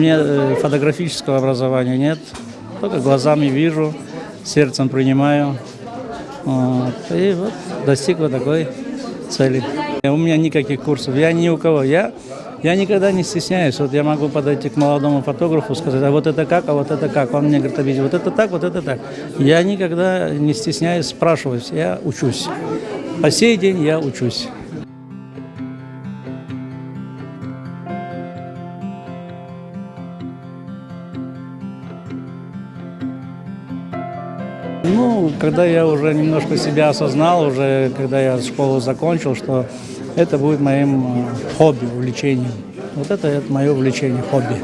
меня фотографического образования нет, только глазами вижу, сердцем принимаю. Вот. И вот достиг вот такой цели. У меня никаких курсов, я ни у кого. Я никогда не стесняюсь. Вот я могу подойти к молодому фотографу, сказать, а вот это как, а вот это как. Он мне говорит, обидеть, вот это так, вот это так. Я никогда не стесняюсь спрашивать, я учусь. По сей день я учусь. Ну, когда я уже немножко себя осознал, уже когда я школу закончил, что это будет моим хобби, увлечением. Вот это мое увлечение, хобби.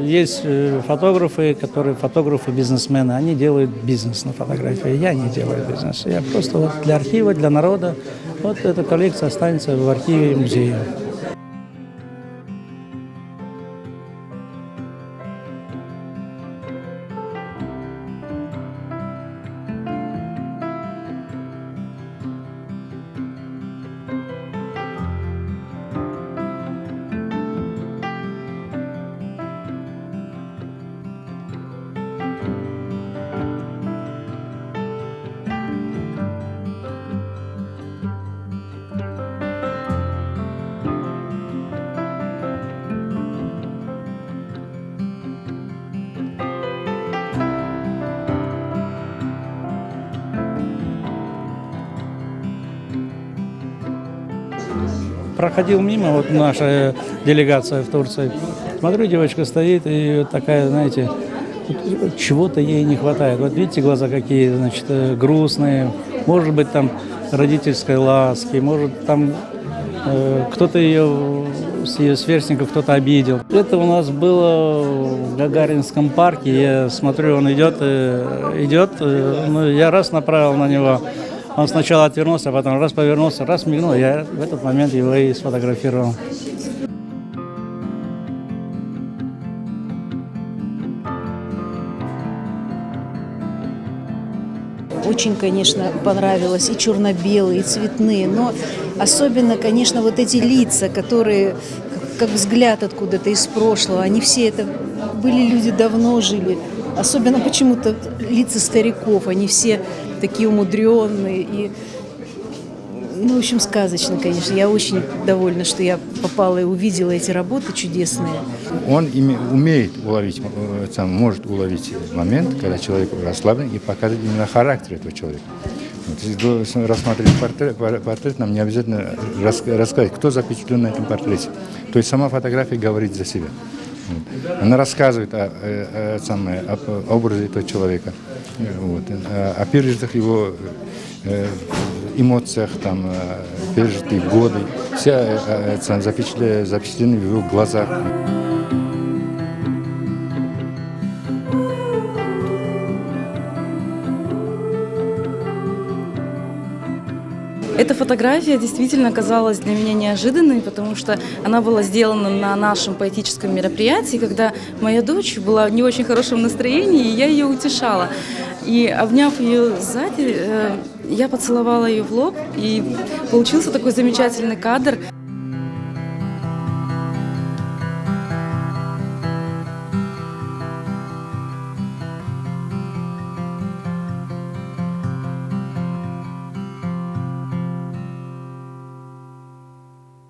Есть фотографы, фотографы-бизнесмены, они делают бизнес на фотографии. Я не делаю бизнес. Я просто вот для архива, для народа. Вот эта коллекция останется в архиве музея. Проходил мимо, вот наша делегация в Турции. Смотрю, девочка стоит и такая, знаете, чего-то ей не хватает. Вот видите, глаза какие, значит, грустные. Может быть, там родительской ласки, может, там кто-то с ее сверстников кто-то обидел. Это у нас было в Гагаринском парке. Я смотрю, он идет, ну, я раз направил на него. Он сначала отвернулся, а потом раз повернулся, раз мигнул. Я в этот момент его и сфотографировал. Очень, конечно, понравилось и черно-белые, и цветные, но особенно, конечно, вот эти лица, которые, как взгляд откуда-то из прошлого, они все это были люди, давно жили. Особенно почему-то лица стариков, они все такие умудренные и, ну, в общем, сказочно, конечно. Я очень довольна, что я попала и увидела эти работы чудесные. Он умеет уловить, может уловить момент, когда человек расслаблен, и показывать именно характер этого человека. Вот, если рассматривать портрет, нам не обязательно рассказать, кто запечатлен на этом портрете. То есть сама фотография говорит за себя. Она рассказывает об образе этого человека, вот, о пережитых его эмоциях, пережитые годы. Все запечатлены в его глазах. Эта фотография действительно оказалась для меня неожиданной, потому что она была сделана на нашем поэтическом мероприятии, когда моя дочь была в не очень хорошем настроении, и я ее утешала. И, обняв ее сзади, я поцеловала ее в лоб, и получился такой замечательный кадр.